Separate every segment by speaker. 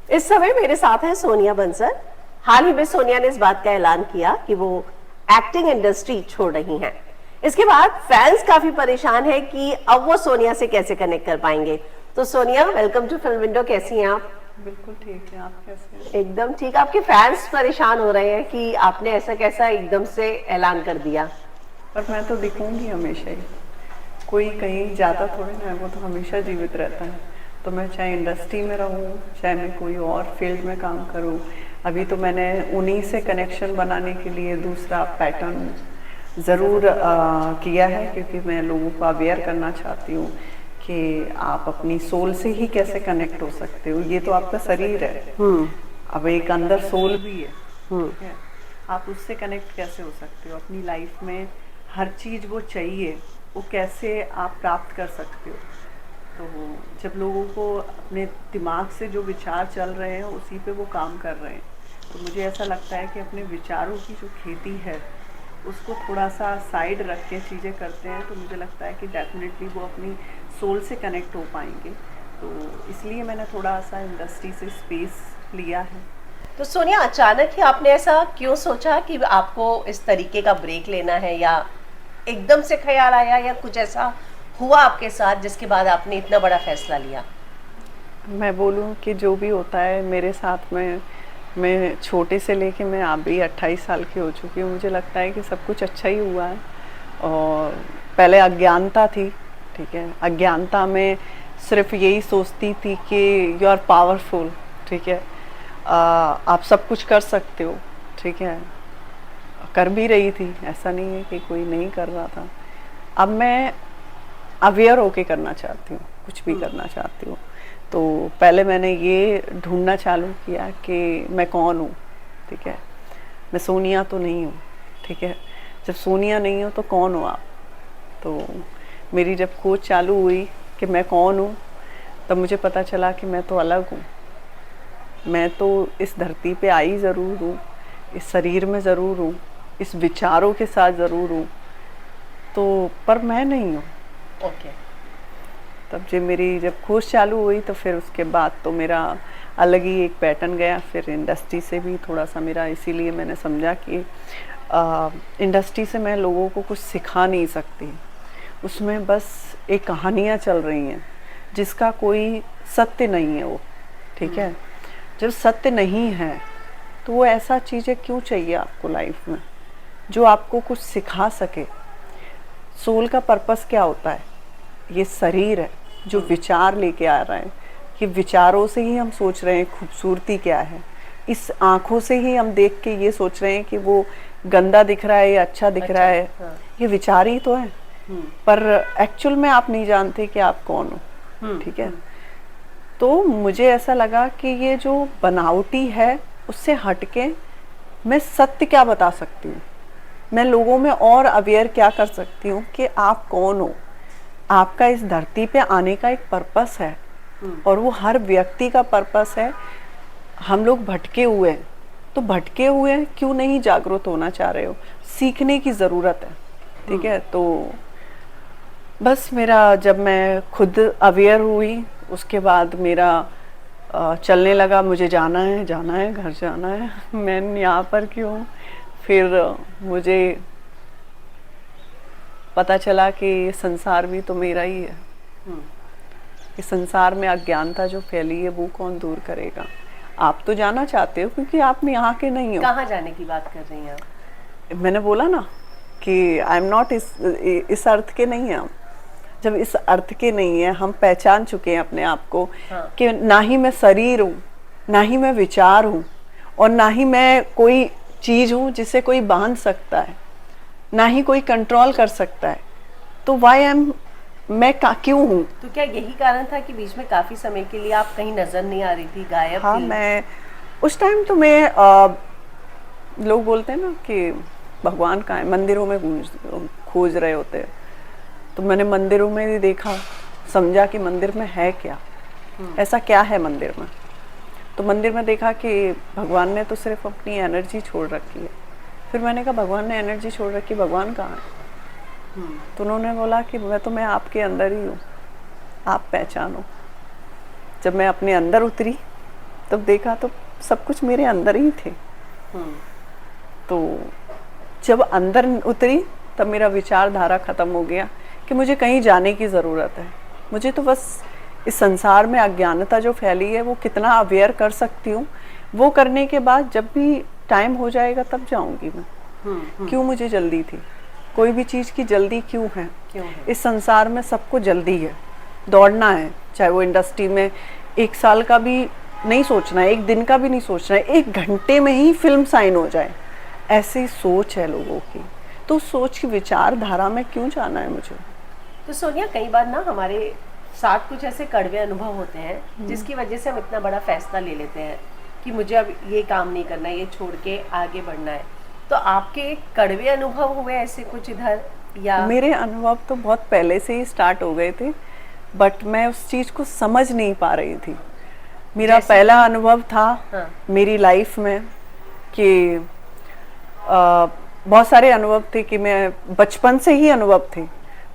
Speaker 1: इस समय मेरे साथ है सोनिया बंसल। हाल ही में सोनिया ने इस बात का ऐलान किया कि वो एक्टिंग इंडस्ट्री छोड़ रही हैं। इसके बाद फैंस काफी परेशान है कि अब वो सोनिया से कैसे कनेक्ट कर पाएंगे। तो Sonia, welcome to film window. कैसी हैं आप?
Speaker 2: बिल्कुल ठीक है, आप कैसे हैं?
Speaker 1: एकदम ठीक। आपके फैंस परेशान हो रहे हैं कि आपने ऐसा कैसा एकदम से ऐलान कर दिया।
Speaker 2: पर मैं तो दिखूंगी हमेशा ही। कोई कहीं जाता थोड़ी ना है, वो तो हमेशा जीवित रहता है। तो मैं चाहे इंडस्ट्री में रहूं, चाहे मैं कोई और फील्ड में काम करूं, अभी तो मैंने उन्हीं से कनेक्शन बनाने के लिए दूसरा पैटर्न ज़रूर किया है, क्योंकि मैं लोगों को अवेयर करना चाहती हूँ कि आप अपनी सोल से ही कैसे कनेक्ट हो सकते हो। ये तो आपका शरीर है, अब एक अंदर सोल भी है, ठीक है। आप उससे कनेक्ट कैसे हो सकते हो अपनी लाइफ में? हर चीज़ वो चाहिए, वो कैसे आप प्राप्त कर सकते हो? तो जब लोगों को अपने दिमाग से जो विचार चल रहे हैं उसी पे वो काम कर रहे हैं, तो मुझे ऐसा लगता है कि अपने विचारों की जो खेती है उसको थोड़ा सा साइड रख के चीज़ें करते हैं, तो मुझे लगता है कि डेफिनेटली वो अपनी सोल से कनेक्ट हो पाएंगे। तो इसलिए मैंने थोड़ा सा इंडस्ट्री से स्पेस लिया है।
Speaker 1: तो सोनिया, अचानक ही आपने ऐसा क्यों सोचा कि आपको इस तरीके का ब्रेक लेना है, या एकदम से ख्याल आया, या कुछ ऐसा हुआ आपके साथ जिसके बाद आपने इतना बड़ा फैसला लिया?
Speaker 2: मैं बोलूँ कि जो भी होता है मेरे साथ में, मैं छोटे से लेके मैं अभी 28 साल की हो चुकी हूँ, मुझे लगता है कि सब कुछ अच्छा ही हुआ है। और पहले अज्ञानता थी, ठीक है। अज्ञानता में सिर्फ यही सोचती थी कि यू आर पावरफुल, ठीक है, आप सब कुछ कर सकते हो, ठीक है। कर भी रही थी, ऐसा नहीं है कि कोई नहीं कर रहा था। अब मैं अवेयर होके करना चाहती हूँ, कुछ भी करना चाहती हूँ। तो पहले मैंने ये ढूंढना चालू किया कि मैं कौन हूँ, ठीक है। मैं सोनिया तो नहीं हूँ, ठीक है। जब सोनिया नहीं हो तो कौन हो आप? तो मेरी जब खोज चालू हुई कि मैं कौन हूँ, तब मुझे पता चला कि मैं तो अलग हूँ। मैं तो इस धरती पे आई ज़रूर हूँ, इस शरीर में ज़रूर हूँ, इस विचारों के साथ ज़रूर हूँ, तो पर मैं नहीं हूँ।
Speaker 1: ओके।
Speaker 2: तब जब मेरी जब खोज चालू हुई तो फिर उसके बाद तो मेरा अलग ही एक पैटर्न गया। फिर इंडस्ट्री से भी थोड़ा सा मेरा, इसीलिए मैंने समझा कि इंडस्ट्री से मैं लोगों को कुछ सिखा नहीं सकती। उसमें बस एक कहानियाँ चल रही हैं जिसका कोई सत्य नहीं है वो, ठीक है। जब सत्य नहीं है तो वो ऐसा चीज़ें क्यों चाहिए आपको लाइफ में जो आपको कुछ सिखा सके? सोल का पर्पस क्या होता है? ये शरीर है जो विचार लेके आ रहा है, कि विचारों से ही हम सोच रहे हैं खूबसूरती क्या है। इस आँखों से ही हम देख के ये सोच रहे हैं कि वो गंदा दिख रहा है या अच्छा दिख रहा है।
Speaker 1: हाँ।
Speaker 2: ये विचार ही तो है, पर एक्चुअल में आप नहीं जानते कि आप कौन हो, ठीक है। तो मुझे ऐसा लगा कि ये जो बनावटी है उससे हटके मैं सत्य क्या बता सकती हूँ, मैं लोगों में और अवेयर क्या कर सकती हूँ कि आप कौन हो। आपका इस धरती पे आने का एक पर्पस है, और वो हर व्यक्ति का पर्पस है। हम लोग भटके हुए हैं, तो भटके हुए हैं, क्यों नहीं जागरूक होना चाह रहे हो? सीखने की ज़रूरत है, ठीक है। तो बस मेरा, जब मैं खुद अवेयर हुई उसके बाद मेरा चलने लगा, मुझे जाना है, जाना है, घर जाना है, मैं यहाँ पर क्यों। फिर मुझे पता चला कि संसार भी तो मेरा ही है। कि संसार में अज्ञानता जो फैली है वो कौन दूर करेगा? आप तो जाना चाहते हो क्योंकि आप यहाँ के नहीं हो।
Speaker 1: कहाँ जाने की बात कर रही हैं आप?
Speaker 2: मैंने बोला ना कि आई एम नॉट इस अर्थ के नहीं है हम। जब इस अर्थ के नहीं है, हम पहचान चुके हैं अपने आप को,
Speaker 1: हाँ।
Speaker 2: कि ना ही मैं शरीर हूँ, ना ही मैं विचार हूँ, और ना ही मैं कोई चीज़ हूँ जिसे कोई बांध सकता है, ना ही कोई कंट्रोल कर सकता है। तो वाई एम, मैं क्यों हूँ?
Speaker 1: तो क्या यही कारण था कि बीच में काफी समय के लिए आप कहीं नजर नहीं आ रही थी, गायब
Speaker 2: हाँ,
Speaker 1: थी?
Speaker 2: मैं उस टाइम तो मैं लोग बोलते हैं ना कि भगवान कहाँ है, मंदिरों में खोज रहे होते हैं। तो मैंने मंदिरों में भी देखा, समझा कि मंदिर में है क्या, ऐसा क्या है मंदिर में। तो मंदिर में देखा कि भगवान ने तो सिर्फ अपनी एनर्जी छोड़ रखी है। फिर मैंने कहा भगवान ने एनर्जी छोड़ रखी, भगवान कहाँ है? तो उन्होंने बोला कि मैं आपके अंदर ही हूँ, आप पहचानो। जब मैं अपने अंदर उतरी तब देखा तो सब कुछ मेरे अंदर ही थे। तो जब अंदर उतरी तब मेरा विचारधारा खत्म हो गया कि मुझे कहीं जाने की ज़रूरत है। मुझे तो बस इस संसार में अज्ञानता जो फैली है वो कितना अवेयर कर सकती हूँ, वो करने के बाद जब भी टाइम हो जाएगा तब जाऊंगी मैं। क्यों मुझे जल्दी थी? कोई भी चीज़ की जल्दी क्यों है? इस संसार में सबको जल्दी है, दौड़ना है। चाहे वो इंडस्ट्री में 1 साल का भी नहीं सोचना है, 1 दिन का भी नहीं सोचना है, 1 घंटे में ही फिल्म साइन हो जाए, ऐसी सोच है लोगों की। तो उस सोच की विचारधारा में क्यों जाना है मुझे?
Speaker 1: तो सोनिया, कई बार ना हमारे साथ कुछ ऐसे कड़वे अनुभव होते हैं जिसकी वजह से हम इतना बड़ा फैसला ले लेते हैं कि मुझे अब ये काम नहीं करना है, ये छोड़ के आगे बढ़ना है। तो आपके कड़वे अनुभव हुए ऐसे कुछ इधर? या
Speaker 2: मेरे अनुभव तो बहुत पहले से ही स्टार्ट हो गए थे, बट मैं उस चीज़ को समझ नहीं पा रही थी। मेरा पहला अनुभव था मेरी लाइफ में कि बहुत सारे अनुभव थे कि मैं बचपन से ही अनुभव थे,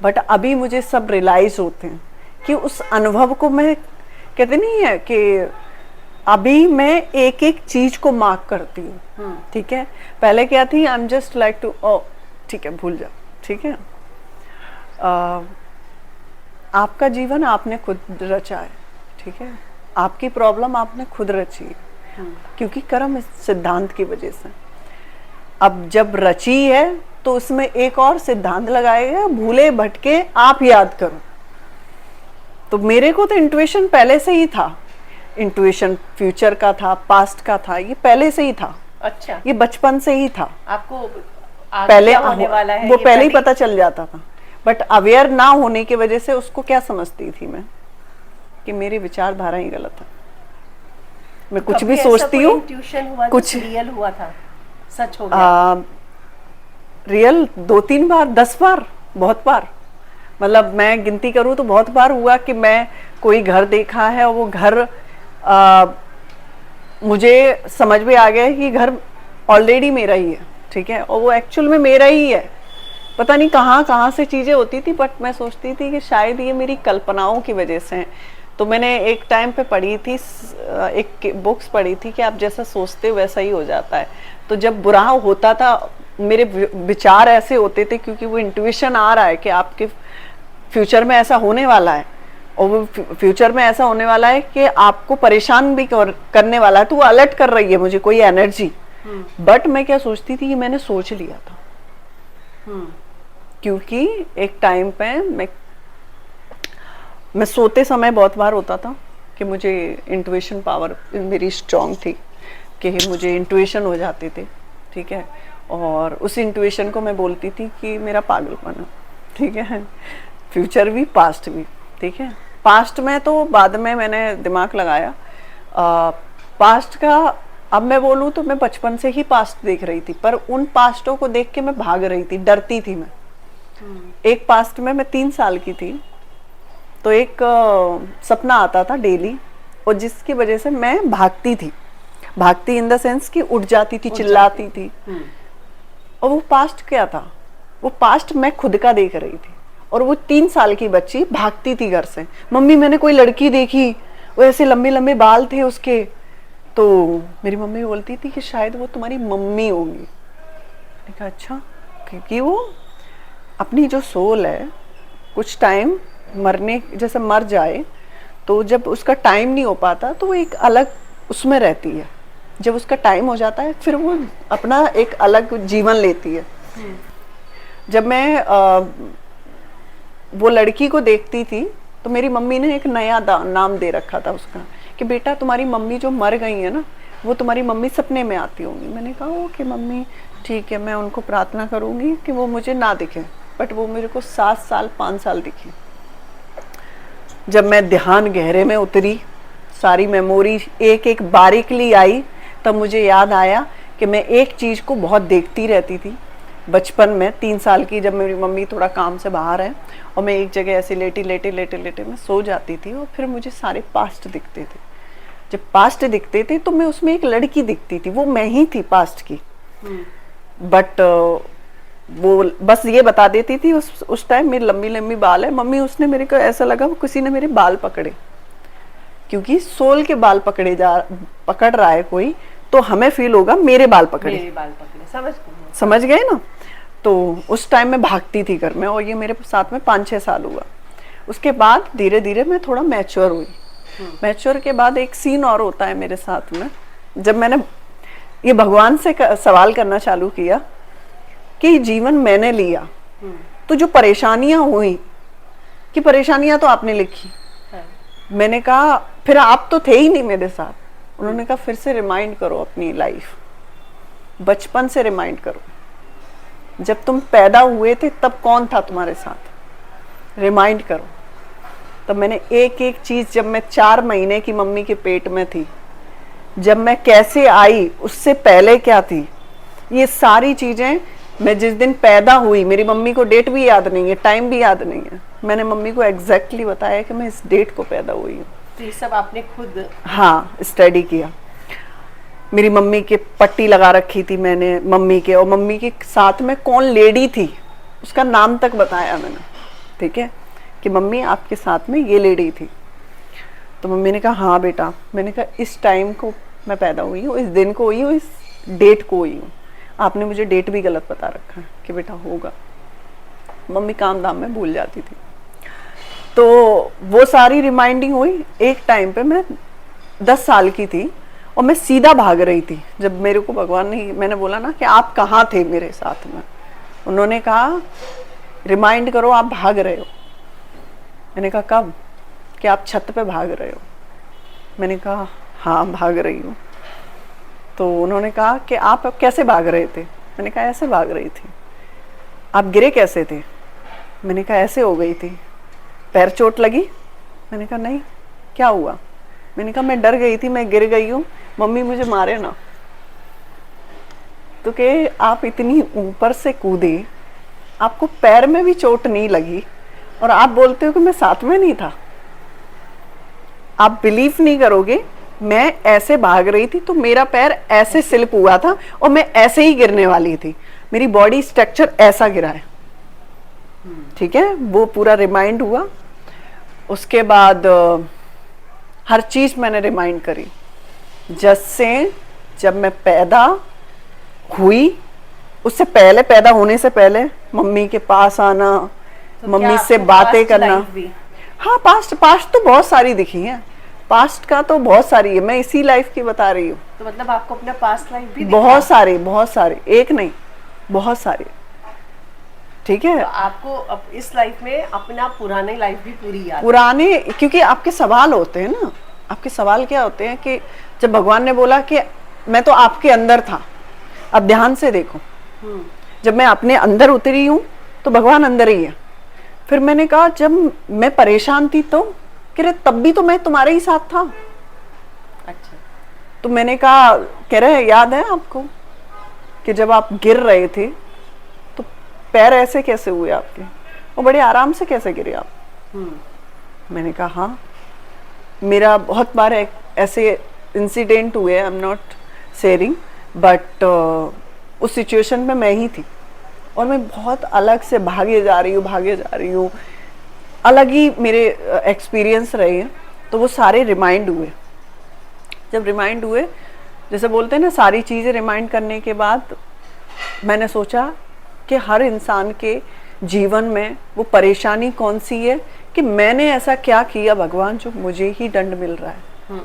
Speaker 2: बट अभी मुझे सब रियलाइज होते हैं कि उस अनुभव को मैं, कहते नहीं है कि अभी मैं एक एक चीज को मार्क करती हूँ। ठीक है, पहले क्या थी, I am just like to, oh ठीक है भूल जाओ, ठीक है। आपका जीवन आपने खुद रचा है, ठीक है, आपकी प्रॉब्लम आपने खुद रची है, क्योंकि कर्म सिद्धांत की वजह से। अब जब रची है तो उसमें एक और सिद्धांत लगाएगा, भूले भटके आप याद करो। तो मेरे को तो इंट्यूशन पहले से ही था, इंट्यूशन फ्यूचर का था, पास्ट का था, ये पहले से ही था।
Speaker 1: अच्छा,
Speaker 2: ये बचपन से ही था।
Speaker 1: आपको
Speaker 2: पहले
Speaker 1: होने वाला है
Speaker 2: वो पहले ही पता चल जाता था, बट अवेयर ना होने की वजह से उसको क्या समझती थी मैं, कि मेरी विचारधारा ही गलत है। मैं कुछ भी सोचती हूँ,
Speaker 1: कुछ रियल हुआ था, सच हो गया?
Speaker 2: रियल 2-3 बार, 10 बार, बहुत बार। मतलब मैं गिनती करूँ तो बहुत बार हुआ कि मैं कोई घर देखा है और वो घर मुझे समझ में आ गया कि घर ऑलरेडी मेरा ही है, ठीक है, और वो एक्चुअल में मेरा ही है। पता नहीं कहाँ से चीज़ें होती थी, बट मैं सोचती थी कि शायद ये मेरी कल्पनाओं की वजह से है। तो मैंने एक टाइम पे पढ़ी थी, एक बुक्स पढ़ी थी कि आप जैसा सोचते हो वैसा ही हो जाता है। तो जब बुरा होता था, मेरे विचार ऐसे होते थे क्योंकि वो इंट्यूशन आ रहा है कि आपके फ्यूचर में ऐसा होने वाला है, और वो फ्यूचर में ऐसा होने वाला है कि आपको परेशान भी करने वाला है, तो वो अलर्ट कर रही है मुझे कोई एनर्जी। बट मैं क्या सोचती थी कि मैंने सोच लिया था, क्योंकि एक टाइम पे मैं सोते समय बहुत बार होता था कि मुझे इंट्यूशन पावर मेरी स्ट्रांग थी, कि मुझे इंट्यूशन हो जाते थे, ठीक है, और उस इंट्यूशन को मैं बोलती थी कि मेरा पागलपन है, ठीक है, फ्यूचर भी पास्ट भी, ठीक है। पास्ट में तो बाद में मैंने दिमाग लगाया, पास्ट का अब मैं बोलूँ तो मैं बचपन से ही पास्ट देख रही थी, पर उन पास्टों को देख के मैं भाग रही थी, डरती थी मैं। एक पास्ट में मैं 3 साल की थी, तो एक सपना आता था डेली, और जिसकी वजह से मैं भागती थी, भागती इन द सेंस कि उठ जाती थी, चिल्लाती थी। और वो पास्ट क्या था, वो पास्ट मैं खुद का देख रही थी, और वो 3 साल की बच्ची भागती थी घर से, मम्मी मैंने कोई लड़की देखी, वो ऐसे लंबे लंबे बाल थे उसके। तो मेरी मम्मी बोलती थी कि शायद वो तुम्हारी मम्मी होगी। मैंने कहा अच्छा, क्योंकि वो अपनी जो सोल है, कुछ टाइम मरने जैसे मर जाए तो जब उसका टाइम नहीं हो पाता तो वो एक अलग उसमें रहती है, जब उसका टाइम हो जाता है फिर वो अपना एक अलग जीवन लेती है। जब मैं वो लड़की को देखती थी तो मेरी मम्मी ने एक नया नाम दे रखा था उसका, कि बेटा तुम्हारी मम्मी जो मर गई है ना, वो तुम्हारी मम्मी सपने में आती होंगी। मैंने कहा ओके मम्मी, ठीक है, मैं उनको प्रार्थना करूँगी कि वो मुझे ना दिखे, बट वो मेरे को 7 साल 5 साल दिखी। जब मैं ध्यान गहरे में उतरी, सारी मेमोरी एक एक बारीकली आई, तब मुझे याद आया कि मैं एक चीज़ को बहुत देखती रहती थी बचपन में, 3 साल की, जब मेरी मम्मी थोड़ा काम से बाहर है और मैं एक जगह ऐसे लेटे मैं सो जाती थी, और फिर मुझे सारे पास्ट दिखते थे। जब पास्ट दिखते थे तो मैं उसमें एक लड़की दिखती थी, वो मैं ही थी पास्ट की। बट वो बस ये बता देती थी उस टाइम मेरी लंबी लंबी बाल है, मम्मी उसने मेरे को ऐसा लगा वो किसी ने मेरे बाल पकड़े, क्योंकि सोल के बाल पकड़ रहा है कोई, तो हमें फील होगा मेरे बाल पकड़े, समझ गए ना। तो उस टाइम में भागती थी घर में, और ये मेरे साथ में 5-6 साल हुआ। उसके बाद धीरे धीरे मैं थोड़ा मैच्योर हुई। मैच्योर के बाद एक सीन और होता है मेरे साथ में, जब मैंने ये भगवान से सवाल करना चालू किया कि जीवन मैंने लिया, तो जो परेशानियां हुई, कि परेशानियां तो आपने लिखी। मैंने कहा फिर आप तो थे ही नहीं मेरे साथ। उन्होंने कहा फिर से रिमाइंड करो अपनी लाइफ, बचपन से रिमाइंड करो, जब तुम पैदा हुए थे तब कौन था तुम्हारे साथ, रिमाइंड करो। तब मैंने एक एक चीज, जब मैं 4 महीने की मम्मी के पेट में थी, जब मैं कैसे आई, उससे पहले क्या थी, ये सारी चीजें, मैं जिस दिन पैदा हुई, मेरी मम्मी को डेट भी याद नहीं है, टाइम भी याद नहीं है, मैंने मम्मी को एग्जैक्टली बताया कि मैं इस डेट को पैदा हुई हूँ।
Speaker 1: तो ये सब आपने खुद,
Speaker 2: हाँ, स्टडी किया। मेरी मम्मी के पट्टी लगा रखी थी मैंने मम्मी के, और मम्मी के साथ में कौन लेडी थी उसका नाम तक बताया मैंने, ठीक है, कि मम्मी आपके साथ में ये लेडी थी। तो मम्मी ने कहा हाँ बेटा। मैंने कहा इस टाइम को मैं पैदा हुई हूँ, इस दिन को हुई हूँ, इस डेट को हुई हूँ। आपने मुझे डेट भी गलत बता रखा है कि बेटा होगा। मम्मी काम धाम में भूल जाती थी। तो वो सारी रिमाइंडिंग हुई। एक टाइम पे मैं 10 साल की थी और मैं सीधा भाग रही थी। जब मेरे को भगवान ने, मैंने बोला ना कि आप कहाँ थे मेरे साथ में, उन्होंने कहा रिमाइंड करो आप भाग रहे हो। मैंने कहा कब? कि आप छत पे भाग रहे हो। मैंने कहा हाँ भाग रही हूँ। तो उन्होंने कहा कि आप कैसे भाग रहे थे? मैंने कहा ऐसे भाग रही थी। आप गिरे कैसे थे? मैंने कहा ऐसे हो गई थी। पैर चोट लगी? मैंने कहा नहीं। क्या हुआ? मैंने कहा मैं डर गई थी, मैं गिर गई हूँ, मम्मी मुझे मारे ना। तो कि आप इतनी ऊपर से कूदे, आपको पैर में भी चोट नहीं लगी और आप बोलते हो कि मैं साथ में नहीं था। आप बिलीव नहीं करोगे, मैं ऐसे भाग रही थी तो मेरा पैर ऐसे स्लिप हुआ था और मैं ऐसे ही गिरने वाली थी। मेरी बॉडी स्ट्रक्चर ऐसा गिरा है, ठीक है। वो पूरा रिमाइंड हुआ। उसके बाद हर चीज मैंने रिमाइंड करी। जैसे जब मैं पैदा हुई, उससे पहले, पैदा होने से पहले मम्मी के पास आना,
Speaker 1: तो
Speaker 2: मम्मी से बातें करना। हाँ, पास्ट तो बहुत सारी दिखी है। पास्ट का तो बहुत सारी है, मैं इसी लाइफ की बता रही हूँ।
Speaker 1: तो मतलब आपको अपना पास्ट लाइफ भी
Speaker 2: बहुत सारे, एक नहीं, बहुत सारे, ठीक है।
Speaker 1: तो आपको अब इस लाइफ में अपना पुरानी लाइफ भी पूरी याद है?
Speaker 2: पुराने, क्योंकि आपके सवाल होते हैं ना। आपके सवाल क्या होते हैं कि जब भगवान ने बोला कि मैं तो आपके अंदर था, अब ध्यान से देखो, जब मैं अपने अंदर उतरी हूँ तो भगवान अंदर ही है। फिर मैंने कहा जब मैं परेशान थी तो कह रहे तब भी तो मैं तुम्हारे ही साथ था।
Speaker 1: अच्छा।
Speaker 2: तो मैंने कहा, कह रहे याद है आपको कि जब आप गिर रहे थे तो पैर ऐसे कैसे हुए आपके, वो बड़े आराम से कैसे गिरे आप? मैंने कहा हाँ, मेरा बहुत बार ऐसे इंसिडेंट हुए, I am not sharing, but उस सिचुएशन में मैं ही थी और मैं बहुत अलग से भागे जा रही हूँ, अलग ही मेरे एक्सपीरियंस रहे हैं। तो वो सारे रिमाइंड हुए। जब रिमाइंड हुए, जैसे बोलते हैं ना, सारी चीज़ें रिमाइंड करने के बाद मैंने सोचा कि हर इंसान के जीवन में वो परेशानी कौन सी है, कि मैंने ऐसा क्या किया भगवान जो मुझे ही दंड मिल रहा है,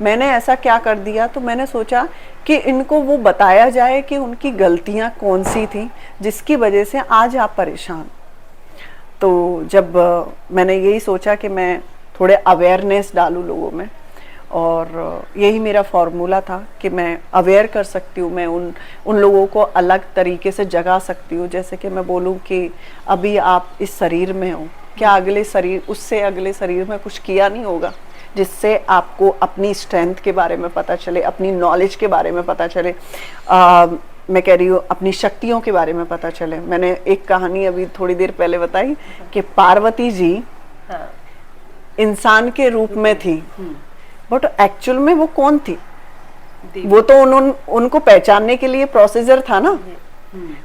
Speaker 2: मैंने ऐसा क्या कर दिया। तो मैंने सोचा कि इनको वो बताया जाए कि उनकी गलतियां कौन सी थी जिसकी वजह से आज आप परेशान। तो जब मैंने यही सोचा कि मैं थोड़े अवेयरनेस डालूं लोगों में, और यही मेरा फॉर्मूला था कि मैं अवेयर कर सकती हूँ, मैं उन लोगों को अलग तरीके से जगा सकती हूँ। जैसे कि मैं बोलूँ कि अभी आप इस शरीर में हो, क्या अगले शरीर, उससे अगले शरीर में कुछ किया नहीं होगा जिससे आपको अपनी स्ट्रेंथ के बारे में पता चले, अपनी नॉलेज के बारे में पता चले, मैं कह रही हूँ अपनी शक्तियों के बारे में पता चले। मैंने एक कहानी अभी थोड़ी देर पहले बताई कि पार्वती जी इंसान के रूप में थी, बट एक्चुअल में वो कौन थी? वो तो उनको पहचानने के लिए प्रोसीजर था ना।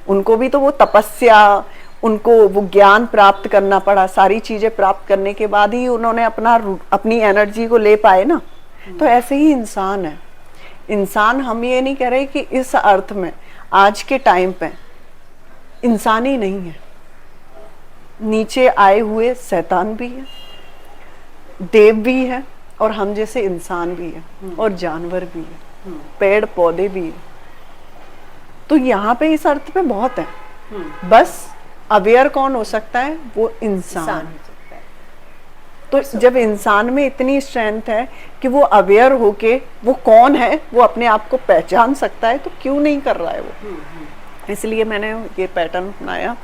Speaker 2: उनको भी तो वो तपस्या उनको वो ज्ञान प्राप्त करना पड़ा, सारी चीजें प्राप्त करने के बाद ही उन्होंने अपनी एनर्जी को ले पाए ना। तो ऐसे ही इंसान है। इंसान, हम ये नहीं कह रहे कि इस अर्थ में आज के टाइम पे इंसान ही नहीं है, नीचे आए हुए शैतान भी है, देव भी है, और हम जैसे इंसान भी है, और जानवर भी है, पेड़ पौधे भी है। तो यहाँ पे इस अर्थ पे बहुत है। बस अवेयर कौन हो सकता है? वो इंसान।
Speaker 1: हो सकता है।
Speaker 2: तो जब इंसान में इतनी स्ट्रेंथ है कि वो अवेयर होके वो कौन है वो अपने आप को पहचान सकता है, तो क्यों नहीं कर रहा है वो। इसलिए मैंने ये पैटर्न अपनाया।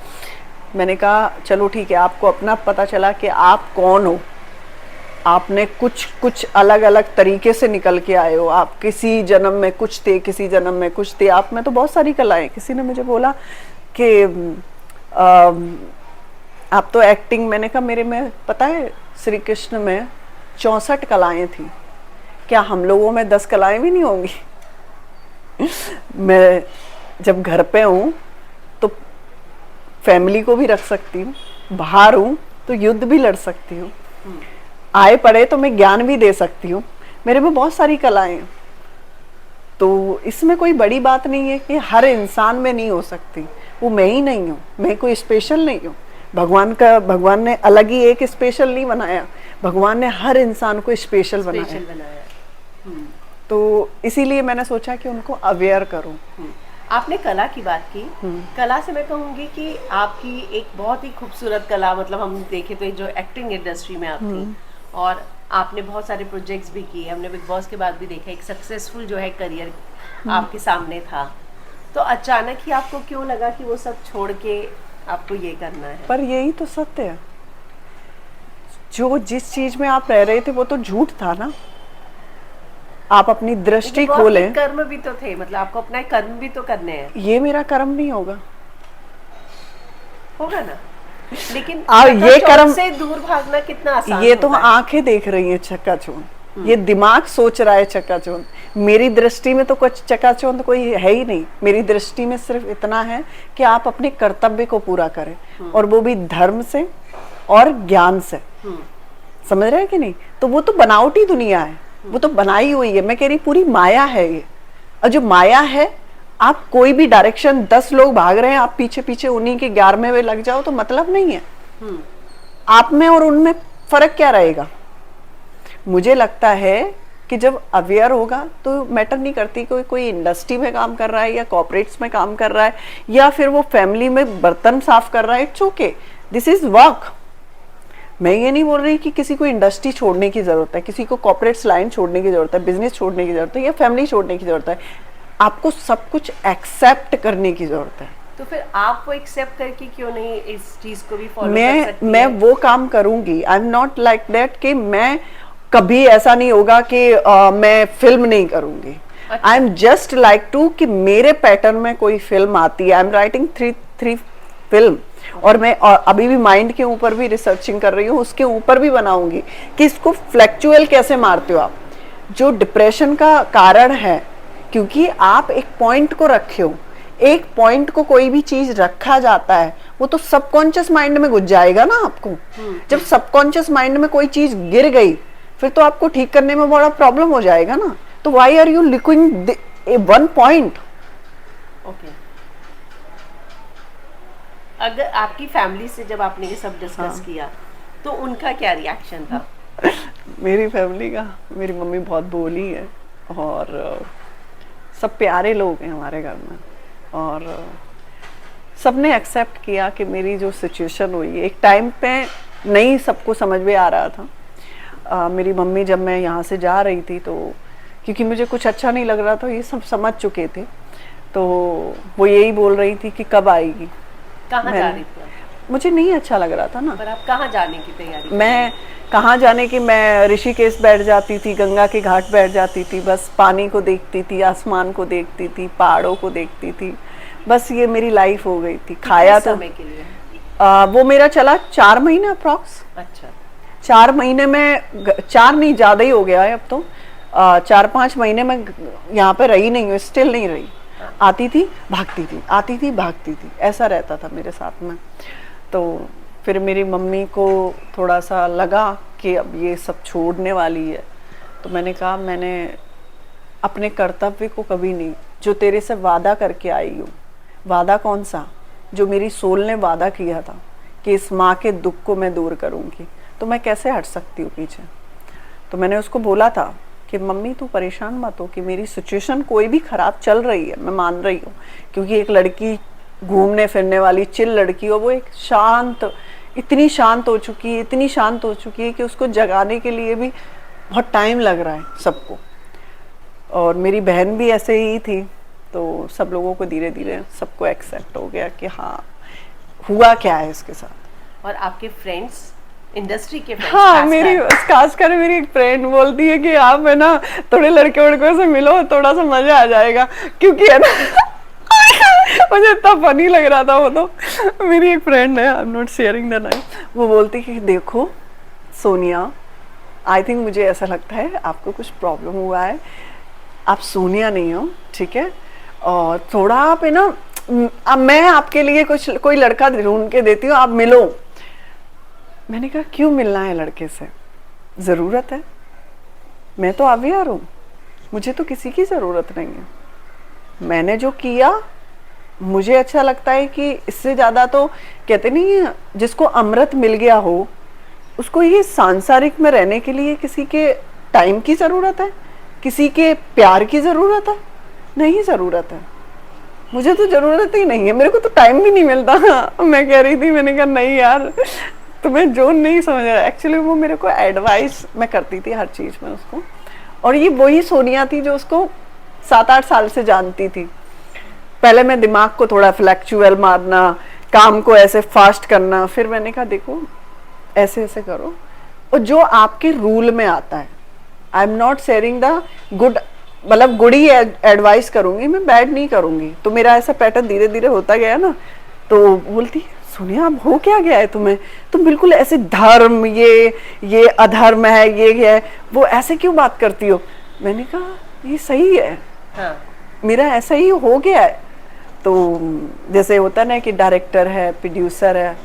Speaker 2: मैंने कहा चलो ठीक है, आपको अपना पता चला कि आप कौन हो, आपने कुछ अलग अलग तरीके से निकल के आए हो। आप किसी जन्म में कुछ थे, किसी जन्म में कुछ थे। आप में तो बहुत सारी कलाएं। किसी ने मुझे बोला कि आप तो एक्टिंग, मैंने कहा मेरे में पता है श्री कृष्ण में 64 कलाएं थी, क्या हम लोगों में 10 कलाएं भी नहीं होंगी? मैं जब घर पे हूँ तो फैमिली को भी रख सकती हूँ, बाहर हूँ तो युद्ध भी लड़ सकती हूँ, आए पड़े तो मैं ज्ञान भी दे सकती हूँ। मेरे में बहुत सारी कलाएं हैं। तो इसमें कोई बड़ी बात नहीं है कि हर इंसान में नहीं हो सकती। वो मैं ही नहीं हूँ, मैं कोई स्पेशल नहीं हूँ। भगवान ने अलग ही एक स्पेशल नहीं बनाया, भगवान ने हर इंसान को स्पेशल बनाया। तो इसीलिए मैंने सोचा कि उनको अवेयर करूँ।
Speaker 1: आपने कला की बात की। कला से मैं कहूंगी कि आपकी एक बहुत ही खूबसूरत कला, मतलब हम देखें तो जो एक्टिंग इंडस्ट्री में आप थी, और आपने बहुत सारे प्रोजेक्ट्स भी किए। हमने बिग बॉस के बाद भी देखा एक सक्सेसफुल जो है करियर आपके सामने था। तो अचानक ही आपको क्यों लगा कि वो सब छोड़ के आपको ये करना है?
Speaker 2: पर यही तो सत्य है। जो जिस चीज में आप रह रहे थे वो तो झूठ था ना। आप अपनी दृष्टि खोलें।
Speaker 1: कर्म भी तो थे, मतलब आपको अपना कर्म भी तो करने हैं।
Speaker 2: ये मेरा कर्म नहीं होगा
Speaker 1: ना, लेकिन
Speaker 2: ये कर्म
Speaker 1: से दूर भागना कितना आसान
Speaker 2: ये तो आंखें देख रही हैं चकाचौंध, ये दिमाग सोच रहा है चकाचौंध। मेरी दृष्टि में तो कुछ चकाचौंध कोई है ही नहीं। मेरी दृष्टि में सिर्फ इतना है कि आप अपने कर्तव्य को पूरा करें, और वो भी धर्म से और ज्ञान से। समझ रहे हैं कि नहीं? तो वो तो बनावटी दुनिया है, वो तो बनाई हुई है। मैं कह रही पूरी माया है ये। और जो माया है, आप कोई भी डायरेक्शन, 10 लोग भाग रहे हैं, आप पीछे पीछे उन्हीं के 11वें लग जाओ तो मतलब नहीं है। आप में और उनमें फर्क क्या रहेगा? मुझे लगता है कि जब अवेयर होगा तो मैटर नहीं करती कोई इंडस्ट्री में काम कर रहा है या कॉर्पोरेट्स में काम कर रहा है या फिर वो फैमिली में बर्तन साफ कर रहा है। It's okay, this is work. मैं ये नहीं बोल रही कि किसी को इंडस्ट्री छोड़ने की जरूरत है, किसी को कॉर्पोरेट लाइन छोड़ने की जरूरत है, बिजनेस छोड़ने की जरूरत है या फैमिली छोड़ने की जरूरत है। आपको सब कुछ एक्सेप्ट करने की जरूरत है।
Speaker 1: तो फिर आप वो एक्सेप्ट करके क्यों नहीं इस चीज को भी फॉलो कर सकती
Speaker 2: मैं वो काम करूंगी। I am not like that कि मैं कभी ऐसा नहीं होगा कि मैं फिल्म नहीं करूंगी। I am just like to कि मेरे पैटर्न में कोई फिल्म आती है। I am writing three film, और मैं अभी भी माइंड के ऊपर भी रिसर्चिंग कर रही हूँ, उसके ऊपर भी बनाऊंगी कि इसको फ्लैक्चुअल कैसे मारते हो आप। जो डिप्रेशन का कारण है, क्योंकि आप एक पॉइंट को रखे हो। एक पॉइंट को कोई भी चीज रखा जाता है वो तो सबकॉन्शियस माइंड में घुस जाएगा ना आपको। जब सबकॉन्शियस माइंड में कोई चीज गिर गई फिर तो आपको ठीक करने में बड़ा प्रॉब्लम हो जाएगा ना। तो why are you looking one point?
Speaker 1: Okay, अगर आपकी फैमिली से जब आपने ये सब डिस्कस किया तो उनका क्या रिएक्शन था?
Speaker 2: मेरी फैमिली का, मेरी मम्मी बहुत भोली है और सब प्यारे लोग हैं हमारे घर में, और सबने एक्सेप्ट किया कि मेरी जो सिचुएशन हुई। एक टाइम पे नहीं सबको समझ में आ रहा था। मेरी मम्मी जब मैं यहाँ से जा रही थी तो क्योंकि मुझे कुछ अच्छा नहीं लग रहा था, ये सब समझ चुके थे, तो वो यही बोल रही थी कि कब आएगी।
Speaker 1: कहाँ जा रही थी?
Speaker 2: मुझे नहीं अच्छा लग रहा था ना।
Speaker 1: पर आप कहाँ जाने की तैयारी?
Speaker 2: मैं कहाँ जाने की, मैं ऋषिकेश बैठ जाती थी, गंगा के घाट बैठ जाती थी, बस पानी को देखती थी, आसमान को देखती थी, पहाड़ों को देखती थी, बस ये मेरी लाइफ हो गई थी। खाया तो
Speaker 1: समय के लिए?
Speaker 2: वो मेरा चला 4 महीने अप्रॉक्स।
Speaker 1: अच्छा,
Speaker 2: 4 महीने में, 4 नहीं ज्यादा ही हो गया है अब तो। 4-5 महीने में यहाँ पे रही नहीं हूँ, स्टिल नहीं रही। आती थी भागती थी, आती थी भागती थी, ऐसा रहता था मेरे साथ में। तो फिर मेरी मम्मी को थोड़ा सा लगा कि अब ये सब छोड़ने वाली है, तो मैंने कहा मैंने अपने कर्तव्य को कभी नहीं, जो तेरे से वादा करके आई हूँ, वादा कौन सा, जो मेरी सोल ने वादा किया था कि इस माँ के दुख को मैं दूर करूँगी, तो मैं कैसे हट सकती हूँ पीछे। तो मैंने उसको बोला था कि मम्मी तू परेशान मत हो कि मेरी सिचुएशन कोई भी ख़राब चल रही है, मैं मान रही हूँ, क्योंकि एक लड़की घूमने फिरने वाली चिल लड़की हो, वो एक शांत, इतनी शांत हो चुकी है, इतनी शांत हो चुकी है कि उसको जगाने के लिए भी बहुत टाइम लग रहा है सबको। और मेरी बहन भी ऐसे ही थी, तो सब लोगों को धीरे धीरे सबको एक्सेप्ट हो गया कि हाँ हुआ क्या है इसके साथ।
Speaker 1: और आपके फ्रेंड्स, इंडस्ट्री के फ्रेंड्स,
Speaker 2: हाँ, मेरी खासकर मेरी एक फ्रेंड बोलती है कि आप है ना थोड़े लड़के वड़कों से मिलो, थोड़ा सा मजा आ जाएगा, क्योंकि है ना मुझे इतना फनी लग रहा था वो। तो मेरी एक फ्रेंड है, I am not sharing the name, वो बोलती कि देखो सोनिया, आई थिंक मुझे ऐसा लगता है आपको कुछ प्रॉब्लम हुआ है, आप सोनिया नहीं हो, ठीक है, और थोड़ा आप है ना, अब मैं आपके लिए कोई लड़का ढूंढ के देती हूँ, आप मिलो। मैंने कहा क्यों मिलना है लड़के से, ज़रूरत है, मैं तो अवेयर हूँ, मुझे तो किसी की ज़रूरत नहीं है, मैंने जो किया मुझे अच्छा लगता है कि इससे ज़्यादा तो कहते नहीं है, जिसको अमृत मिल गया हो उसको ये सांसारिक में रहने के लिए किसी के टाइम की ज़रूरत है, किसी के प्यार की ज़रूरत है, नहीं ज़रूरत है, मुझे तो ज़रूरत ही नहीं है, मेरे को तो टाइम भी नहीं मिलता। मैं कह रही थी, मैंने कहा नहीं यार तुम्हें जो नहीं समझ रहा, एक्चुअली वो मेरे को एडवाइस मैं करती थी हर चीज़ में उसको, और ये वही सोनिया थी जो उसको 7-8 साल से जानती थी। पहले मैं दिमाग को थोड़ा फ्लैक्चुअल मारना, काम को ऐसे फास्ट करना, फिर मैंने कहा देखो ऐसे ऐसे करो, और जो आपके रूल में आता है, I am not sharing the good, मतलब गुड ही एडवाइस करूंगी, मैं बैड नहीं करूंगी। तो मेरा ऐसा पैटर्न धीरे धीरे होता गया ना, तो बोलती सोनिया अब हो क्या गया है तुम्हें, तुम बिल्कुल ऐसे धर्म, ये अधर्म है, ये है वो, ऐसे क्यों बात करती हो। मैंने कहा ये सही है,
Speaker 1: हाँ।
Speaker 2: मेरा ऐसा ही हो गया है। तो जैसे होता ना कि डायरेक्टर है, प्रोड्यूसर है,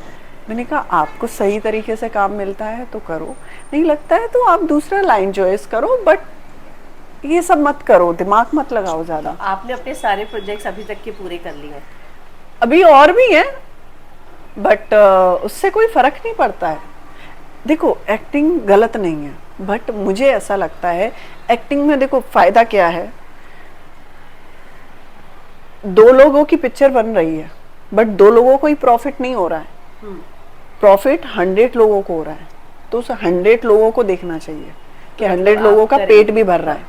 Speaker 2: मैंने कहा आपको सही तरीके से काम मिलता है तो करो, नहीं लगता है तो आप दूसरा लाइन चॉइस करो, बट ये सब मत करो, दिमाग मत लगाओ ज़्यादा।
Speaker 1: आपने अपने सारे प्रोजेक्ट्स अभी तक के पूरे कर लिए हैं?
Speaker 2: अभी और भी है, बट उससे कोई फर्क नहीं पड़ता है। देखो एक्टिंग गलत नहीं है, बट मुझे ऐसा लगता है एक्टिंग में देखो फायदा क्या है, 2 लोगों की पिक्चर बन रही है, बट 2 लोगों को ही प्रॉफिट नहीं हो रहा है, प्रॉफिट 100 लोगों को हो रहा है, तो उस 100 लोगों को देखना चाहिए कि 100 लोगों का पेट भी भर रहा है।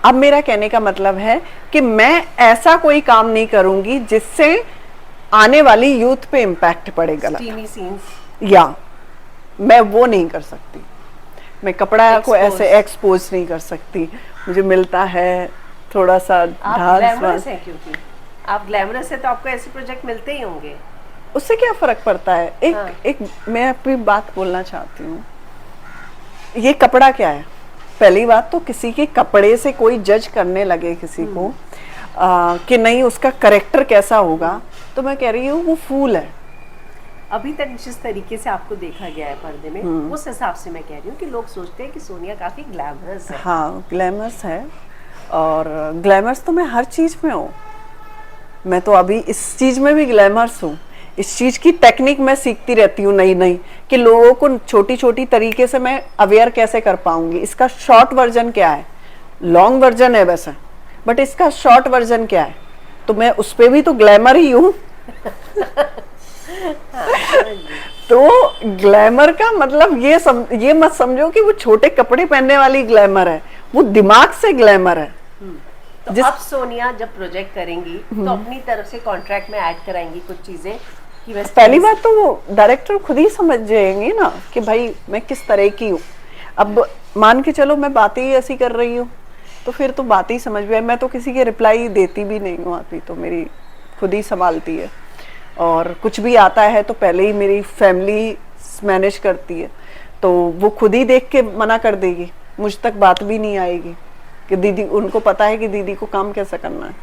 Speaker 2: अब मेरा कहने का मतलब है कि मैं ऐसा कोई काम नहीं करूंगी जिससे आने वाली यूथ पे इम्पैक्ट पड़े गलत,
Speaker 1: स्टीमी सीन्स,
Speaker 2: या मैं वो नहीं कर सकती, मैं कपड़ा को ऐसे एक्सपोज नहीं कर सकती, मुझे मिलता है थोड़ा सा
Speaker 1: आप ग्लैमरस है, क्योंकि आप ग्लैमरस है तो आपको ऐसे प्रोजेक्ट मिलते ही होंगे,
Speaker 2: उससे क्या फर्क पड़ता है।
Speaker 1: हाँ।
Speaker 2: एक मैं अपनी बात बोलना चाहती हूँ, ये कपड़ा क्या है, पहली बात तो किसी के कपड़े से कोई जज करने लगे किसी को कि नहीं उसका करेक्टर कैसा होगा, तो मैं कह रही हूँ वो फूल है।
Speaker 1: अभी तक जिस तरीके से आपको देखा गया है पर्दे में, उस हिसाब से मैं कह रही हूँ कि लोग सोचते हैं कि सोनिया काफी ग्लैमरस है।
Speaker 2: हाँ ग्लैमरस है, और ग्लैमरस तो मैं हर चीज़ में हूँ, मैं तो अभी इस चीज़ में भी ग्लैमरस हूँ, इस चीज़ की टेक्निक मैं सीखती रहती हूँ नई नई, कि लोगों को छोटी छोटी तरीके से मैं अवेयर कैसे कर पाऊंगी। इसका शॉर्ट वर्जन क्या है, लॉन्ग वर्जन है वैसे, बट इसका शॉर्ट वर्जन क्या है, तो मैं उस पर भी तो ग्लैमर ही हूँ। तो ग्लैमर का मतलब ये मत समझो कि वो छोटे कपड़े पहनने वाली ग्लैमर है, वो दिमाग से ग्लैमर है।
Speaker 1: तो अब सोनिया जब प्रोजेक्ट करेंगी तो अपनी तरफ से कॉन्ट्रैक्ट में ऐड कराएंगी कुछ चीजें कि
Speaker 2: पहली बात तो वो डायरेक्टर खुद ही समझ जाएंगे ना कि भाई मैं किस तरह की हूँ। अब मान के चलो मैं बातें ही ऐसी कर रही हूँ तो फिर तो बात ही समझ में, मैं तो किसी के रिप्लाई देती भी नहीं हूँ, आती तो मेरी खुद ही संभालती है, और कुछ भी आता है तो पहले ही मेरी फैमिली मैनेज करती है, तो वो खुद ही देख के मना कर देगी, मुझ तक बात भी नहीं आएगी कि दीदी, उनको पता है कि दीदी को काम कैसे करना है।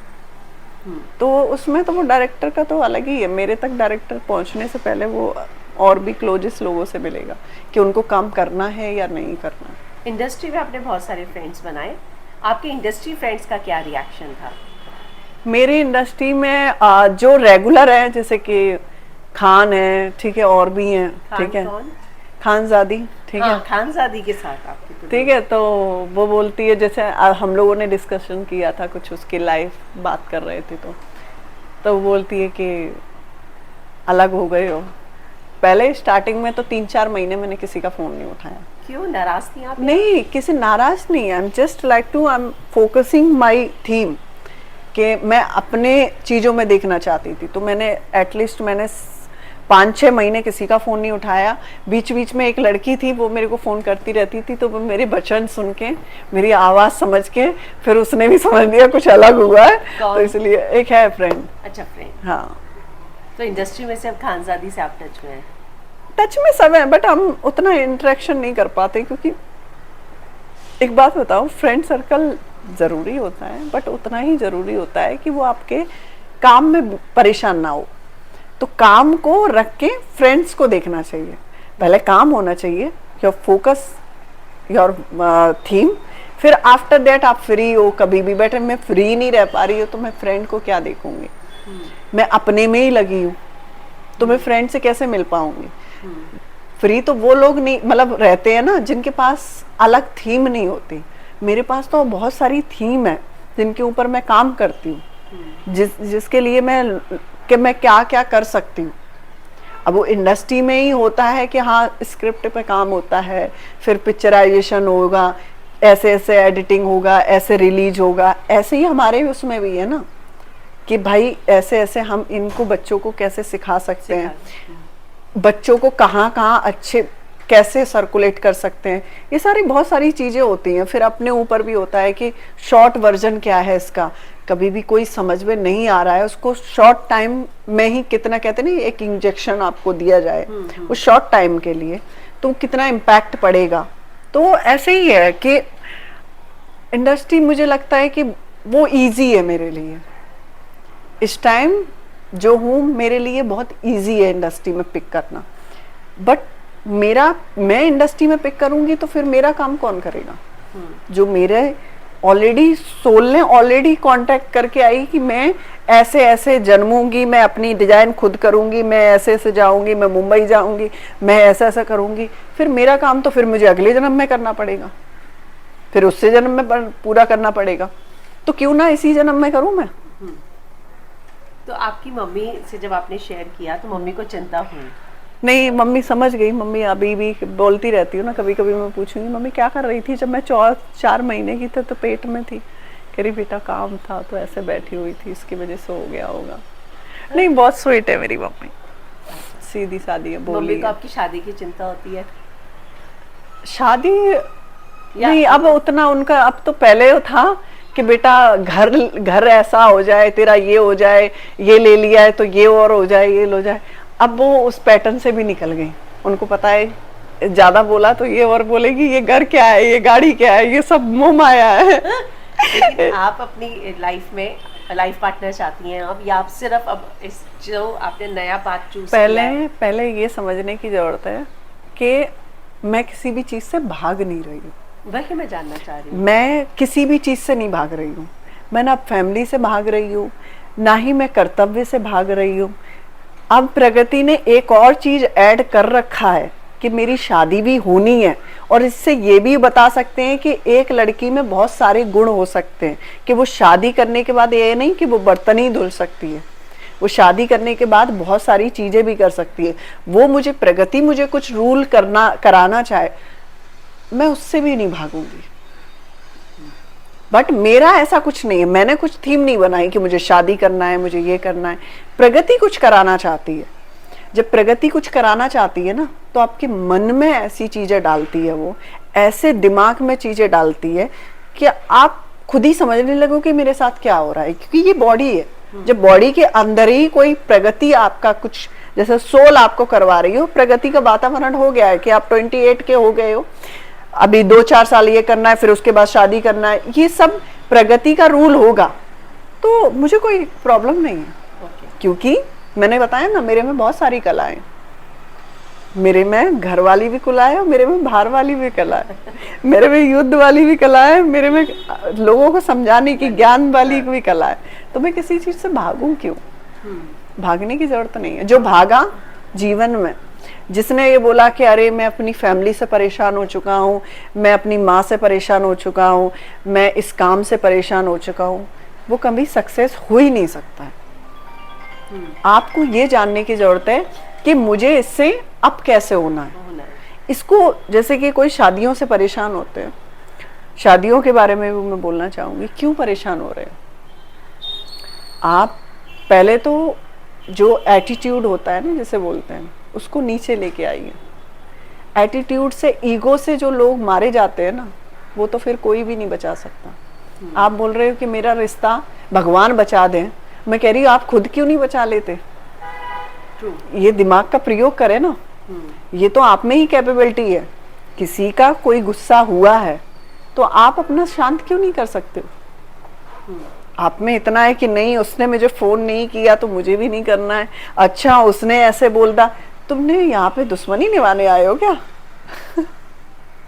Speaker 2: तो उसमें तो वो डायरेक्टर का तो अलग ही है, मेरे तक डायरेक्टर पहुंचने से पहले वो और भी क्लोजेस्ट लोगों से मिलेगा कि उनको काम करना है या नहीं करना।
Speaker 1: इंडस्ट्री में आपने बहुत सारे फ्रेंड्स बनाए, आपके इंडस्ट्री फ्रेंड्स का क्या रिएक्शन था?
Speaker 2: मेरी इंडस्ट्री में जो रेगुलर है जैसे कि खान है, ठीक है, और भी हैं, ठीक है,
Speaker 1: कौन?
Speaker 2: खानजादी, ठीक है,
Speaker 1: हाँ, खानजादी के साथ आपकी तो
Speaker 2: ठीक है। तो वो बोलती है, जैसे हम लोगों ने डिस्कशन किया था कुछ, उसकी लाइफ बात कर रहे थे, तो वो बोलती है कि अलग हो गए हो। पहले स्टार्टिंग में तो 3-4 महीने मैंने किसी का फोन नहीं उठाया।
Speaker 1: क्यों, नाराज थी आप?
Speaker 2: नहीं, किसी नाराज नहीं, I am just like to, I am focusing my theme कि मैं अपने चीज़ों में देखना चाहती थी। तो मैंने एटलीस्ट मैंने 5-6 महीने किसी का फ़ोन नहीं उठाया। बीच बीच में एक लड़की थी, वो मेरे को फ़ोन करती रहती थी, तो वो मेरे वचन सुन के, मेरी आवाज़ समझ के, फिर उसने भी समझ लिया कुछ अलग हुआ है, तो इसलिए एक है फ्रेंड।
Speaker 1: अच्छा, फ्रेंड।
Speaker 2: हाँ,
Speaker 1: तो इंडस्ट्री में से अब खानजादी से आप टच में हैं?
Speaker 2: टच में सब है, बट हम उतना इंटरेक्शन नहीं कर पाते, क्योंकि एक बात बताओ, फ्रेंड सर्कल ज़रूरी होता है, बट उतना ही ज़रूरी होता है कि वो आपके काम में परेशान ना हो। तो काम को रख के फ्रेंड्स को देखना चाहिए, पहले काम होना चाहिए, योर फोकस, योर थीम, फिर आफ्टर दैट आप फ्री हो कभी भी। बेटर मैं फ्री नहीं रह पा रही हूँ तो मैं फ्रेंड को क्या देखूंगी, मैं अपने में ही लगी हूँ, तो मैं फ्रेंड से कैसे मिल पाऊंगी? फ्री तो वो लोग नहीं, मतलब रहते हैं ना, जिनके पास अलग थीम नहीं होती। मेरे पास तो बहुत सारी थीम है जिनके ऊपर मैं काम करती हूँ, जिसके लिए मैं क्या क्या कर सकती हूँ। अब वो इंडस्ट्री में ही होता है कि हाँ, स्क्रिप्ट पे काम होता है, फिर पिक्चराइजेशन होगा, ऐसे ऐसे एडिटिंग होगा, ऐसे रिलीज होगा। ऐसे ही हमारे उसमें भी है ना कि भाई ऐसे ऐसे हम इनको बच्चों को कैसे सिखा सकते हैं, बच्चों को कहाँ कहाँ अच्छे कैसे सर्कुलेट कर सकते हैं, ये सारी बहुत सारी चीज़ें होती हैं। फिर अपने ऊपर भी होता है कि शॉर्ट वर्जन क्या है इसका, कभी भी कोई समझ में नहीं आ रहा है, उसको शॉर्ट टाइम में ही कितना, कहते नहीं, एक इंजेक्शन आपको दिया जाए वो शॉर्ट टाइम के लिए, तो कितना इम्पैक्ट पड़ेगा। तो ऐसे ही है कि इंडस्ट्री मुझे लगता है कि वो ईजी है मेरे लिए, इस टाइम जो हूँ मेरे लिए बहुत ईजी है इंडस्ट्री में पिक करना। बट मैं इंडस्ट्री में पिक करूंगी तो फिर मेरा काम कौन करेगा? जो मेरे ऑलरेडी सोल ने ऑलरेडी कांटेक्ट करके आई कि मैं ऐसे ऐसे जन्मूंगी, मैं अपनी डिजाइन खुद करूंगी, मैं ऐसे ऐसे जाऊंगी, मैं मुंबई जाऊंगी, मैं ऐसा ऐसा करूंगी, फिर मेरा काम तो फिर मुझे अगले जन्म में करना पड़ेगा, फिर उससे जन्म में पूरा करना पड़ेगा, तो क्यों ना इसी जन्म में करूं मैं।
Speaker 1: तो आपकी मम्मी से जब आपने शेयर किया तो मम्मी को चिंता हुई?
Speaker 2: नहीं, मम्मी समझ गई। मम्मी अभी भी बोलती रहती हूँ ना, कभी कभी मैं पूछूंगी मम्मी क्या कर रही थी जब मैं 4 महीने की थी, तो पेट में थी। कह रही बेटा काम था तो ऐसे बैठी हुई थी, इसकी वजह से हो गया होगा। नहीं, बहुत स्वीट है मेरी मम्मी, सीधी सादी है, बोली।
Speaker 1: मम्मी को आपकी शादी की चिंता होती है?
Speaker 2: शादी नहीं, अब उतना उनका, अब तो पहले था कि बेटा घर ऐसा हो जाए, तेरा ये हो जाए, ये ले लिया है तो ये और हो जाए, ये हो जाए। अब वो उस पैटर्न से भी निकल गई, उनको पता है ज्यादा बोला तो ये और बोलेगी, ये घर क्या है, ये गाड़ी क्या है, ये सब मोह माया है।
Speaker 1: लेकिन आप अपनी लाइफ में लाइफ पार्टनर चाहती हैं अब, या आप सिर्फ अब इस जो आपने नया पाथ चूज किया है?
Speaker 2: पहले ये समझने की जरूरत है कि मैं किसी भी चीज से भाग नहीं रही हूँ।
Speaker 1: वही मैं जानना चाह रही हूँ।
Speaker 2: मैं किसी भी चीज से नहीं भाग रही हूँ। मैं ना फैमिली से भाग रही हूँ, ना ही मैं कर्तव्य से भाग रही हूँ। अब प्रगति ने एक और चीज ऐड कर रखा है कि मेरी शादी भी होनी है, और इससे ये भी बता सकते हैं कि एक लड़की में बहुत सारे गुण हो सकते हैं, कि वो शादी करने के बाद ये नहीं कि वो बर्तन ही धुल सकती है, वो शादी करने के बाद बहुत सारी चीजें भी कर सकती है। वो मुझे प्रगति मुझे कुछ रूल कराना चाहे, मैं उससे भी नहीं भागूंगी। बट मेरा ऐसा कुछ नहीं है, मैंने कुछ थीम नहीं बनाई कि मुझे शादी करना है, मुझे ये करना है। प्रगति कुछ कराना चाहती है। जब प्रगति कुछ कराना चाहती है ना, तो आपके मन में ऐसी चीजें डालती है, वो ऐसे दिमाग में चीजें डालती है कि आप खुद ही समझने लगो कि मेरे साथ क्या हो रहा है। क्योंकि ये बॉडी है, जब बॉडी के अंदर ही कोई प्रगति आपका कुछ, जैसे सोल आपको करवा रही हो, प्रगति का वातावरण हो गया है कि आप 28 के हो गए हो, अभी 2-4 साल ये करना है, फिर उसके बाद शादी करना है, ये सब प्रगति का रूल होगा, तो मुझे कोई प्रॉब्लम नहीं है। क्योंकि मैंने बताया ना, मेरे में बहुत सारी कलाएं। मेरे में घर वाली भी कला है और मेरे में बाहर वाली भी कला है, मेरे में युद्ध वाली भी कला है, मेरे में लोगों को समझाने की ज्ञान वाली भी कला है। तो मैं किसी चीज से भागूं क्यों? भागने की जरूरत नहीं है। जो भागा जीवन में, जिसने ये बोला कि अरे मैं अपनी फैमिली से परेशान हो चुका हूँ, मैं अपनी माँ से परेशान हो चुका हूँ, मैं इस काम से परेशान हो चुका हूँ, वो कभी सक्सेस हो ही नहीं सकता है। आपको ये जानने की जरूरत है कि मुझे इससे अब कैसे होना है। इसको, जैसे कि कोई शादियों से परेशान होते हैं, शादियों के बारे में भी मैं बोलना चाहूंगी, क्यों परेशान हो रहे हैं आप? पहले तो जो एटीट्यूड होता है ना, जैसे बोलते हैं, उसको नीचे लेके आइए। एटीट्यूड से, ईगो से जो लोग मारे जाते हैं ना, वो तो फिर कोई भी नहीं बचा सकता। आप बोल रहे हो कि मेरा रिश्ता भगवान बचा दें, मैं कह रही हूँ आप खुद क्यों नहीं बचा लेते? ये दिमाग का प्रयोग करें ना, ये तो आप में ही कैपेबिलिटी है। किसी का कोई गुस्सा हुआ है तो आप अपना शांत क्यों नहीं कर सकते हो? आप में इतना है कि नहीं, उसने मुझे फोन नहीं किया तो मुझे भी नहीं करना है। अच्छा, उसने ऐसे बोल दा, तुमने यहाँ पे दुश्मनी निभाने आए हो क्या?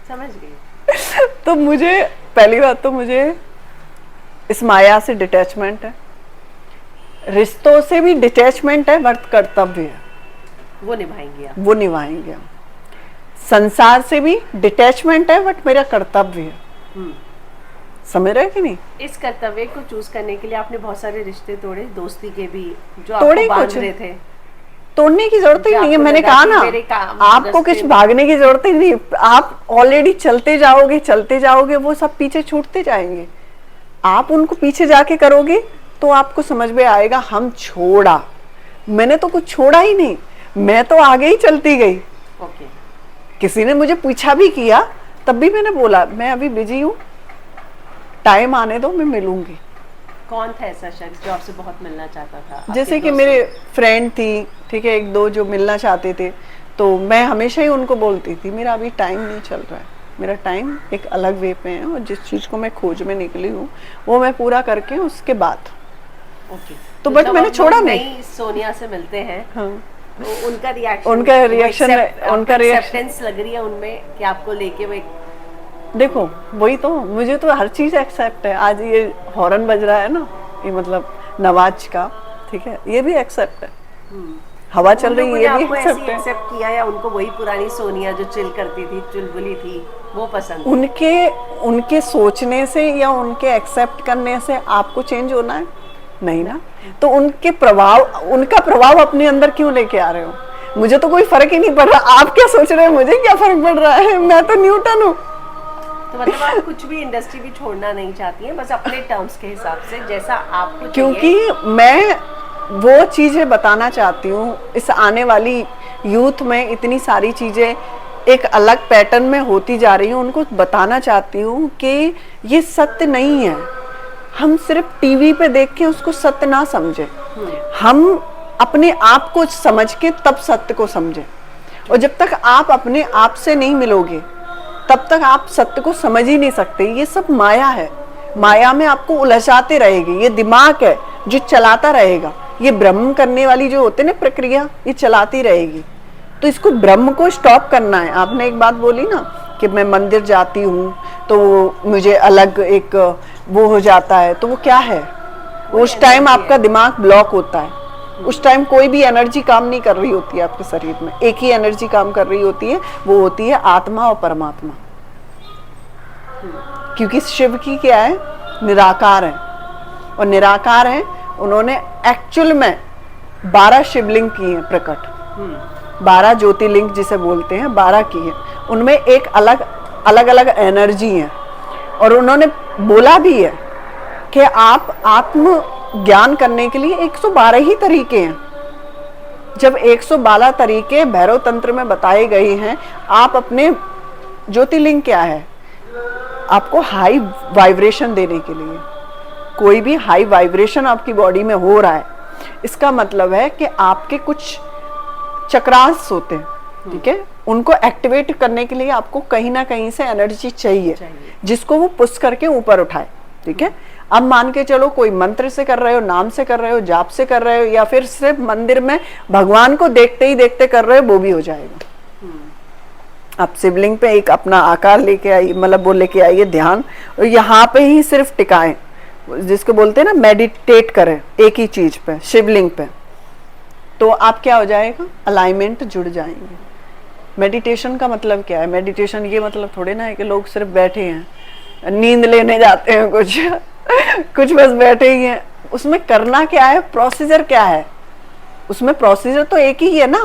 Speaker 1: समझ गई।
Speaker 2: तो मुझे, पहली बात तो मुझे इस माया से डिटैचमेंट है, रिश्तों से भी डिटैचमेंट है, बट कर्तव्य है,
Speaker 1: वो निभाएंगे आप।
Speaker 2: वो निभाएंगे हम। संसार से भी डिटैचमेंट है, बट मेरा कर्तव्य है। समझ रहे कि नहीं?
Speaker 1: इस कर्तव्य को चूज करने के लिए आपने बहुत सारे रिश्ते तोड़े, दोस्ती के भी, जो
Speaker 2: तोड़े
Speaker 1: आपको बांध
Speaker 2: कुछ
Speaker 1: रहे थे।
Speaker 2: तोड़ने की जरूरत ही नहीं है। मैंने कहा ना, आपको कुछ भागने की जरूरत ही नहीं। आप ऑलरेडी चलते जाओगे, वो सब पीछे छूटते जाएंगे। आप उनको पीछे जाके करोगे तो आपको समझ में आएगा हम छोड़ा। मैंने तो कुछ छोड़ा ही नहीं, मैं तो आगे ही चलती गई।
Speaker 1: ओके।
Speaker 2: किसी ने मुझे पूछा भी किया, तब भी मैंने बोला मैं अभी बिजी हूँ, टाइम आने दो, मैं मिलूंगी।
Speaker 1: कौन था ऐसा शख्स जो आपसे बहुत मिलना चाहता था?
Speaker 2: जैसे कि मेरे फ्रेंड थी, ठीक है, एक दो जो मिलना चाहते थे, तो मैं हमेशा ही उनको बोलती थी मेरा अभी टाइम नहीं चल रहा है, मेरा टाइम एक अलग वे पे है, और जिस चीज को मैं खोज में निकली हूँ वो मैं पूरा करके उसके बाद।
Speaker 1: ओके।
Speaker 2: तो बट मैंने छोड़ा नहीं।
Speaker 1: सोनिया से मिलते हैं,
Speaker 2: हाँ।
Speaker 1: तो उनका रिएक्शन लग रही है उनमें कि आपको लेके वो
Speaker 2: देखो, वही तो, मुझे तो हर चीज एक्सेप्ट है। आज ये हॉर्न बज रहा है ना, ये मतलब नवाज का, ठीक है, ये भी एक्सेप्ट है। हवा चल रही है, ये भी
Speaker 1: एक्सेप्ट किया, या उनको वही पुरानी सोनिया जो चिल करती थी, चुलबुली थी, वो पसंद?
Speaker 2: उनके सोचने से या उनके एक्सेप्ट करने से आपको चेंज होना है? नहीं ना। तो उनका प्रभाव अपने अंदर क्यों लेके आ रहे हो? मुझे तो कोई फर्क ही नहीं पड़ रहा। आप क्या सोच रहे हो, मुझे क्या फर्क पड़ रहा है? मैं तो न्यूटन हूँ।
Speaker 1: तो मतलब आप कुछ भी इंडस्ट्री भी छोड़ना नहीं चाहती हैं, बस अपने टर्म्स के हिसाब से जैसा आपको,
Speaker 2: क्योंकि मैं वो चीजें बताना चाहती हूँ। इस आने वाली यूथ में इतनी सारी चीजें एक अलग पैटर्न में होती जा रही हूँ, उनको बताना चाहती हूँ कि ये सत्य नहीं है। हम सिर्फ टीवी पे देख के उसको सत्य ना समझे, हम अपने आप को समझ के तब सत्य को समझे। और जब तक आप अपने आप से नहीं मिलोगे तब तक आप सत्य को समझ ही नहीं सकते। ये सब माया है, माया में आपको उलझाते रहेगी। ये दिमाग है जो चलाता रहेगा, ये ब्रह्म करने वाली जो होते ना प्रक्रिया, ये चलाती रहेगी। तो इसको ब्रह्म को स्टॉप करना है। आपने एक बात बोली ना कि मैं मंदिर जाती हूँ तो मुझे अलग एक वो हो जाता है, तो वो क्या है? उस टाइम आपका दिमाग ब्लॉक होता है, उस टाइम कोई भी एनर्जी काम नहीं कर रही होती है आपके शरीर में, एक ही एनर्जी काम कर रही होती है, वो होती है आत्मा और परमात्मा। क्योंकि शिव की क्या है, निराकार है, और निराकार है, उन्होंने एक्चुअल में 12 शिवलिंग किए हैं प्रकट, 12 ज्योतिर्लिंग जिसे बोलते हैं, 12 की है। उनमें एक अलग अलग एनर्जी है, और उन्होंने बोला भी है कि आप आत्म ज्ञान करने के लिए 112 ही तरीके हैं। जब 112 तरीके भैरव तंत्र में बताए गए हैं, आप अपने ज्योतिर्लिंग क्या है, आपको हाई वाइब्रेशन देने के लिए, कोई भी हाई वाइब्रेशन आपकी बॉडी में हो रहा है, इसका मतलब है कि आपके कुछ चक्रास होते हैं, ठीक है, उनको एक्टिवेट करने के लिए आपको कहीं ना कहीं से एनर्जी चाहिए, जिसको वो पुश करके ऊपर उठाए, ठीक है। अब मान के चलो कोई मंत्र से कर रहे हो, नाम से कर रहे हो, जाप से कर रहे हो, या फिर सिर्फ मंदिर में भगवान को देखते ही देखते कर रहे हो, वो भी हो जाएगा। आप शिवलिंग पे एक अपना आकार लेके आइए, मतलब वो लेके आइए ध्यान, और यहाँ पे ही सिर्फ टिकाएं, जिसको बोलते हैं ना मेडिटेट करें एक ही चीज पे, शिवलिंग पे, तो आप क्या हो जाएगा, अलाइनमेंट जुड़ जाएंगे। मेडिटेशन का मतलब क्या है? मेडिटेशन ये मतलब थोड़े ना है कि लोग सिर्फ बैठे हैं, नींद लेने जाते हैं कुछ कुछ बस बैठे ही हैं। उसमें करना क्या है, प्रोसीजर क्या है? उसमें प्रोसीजर तो एक ही है ना।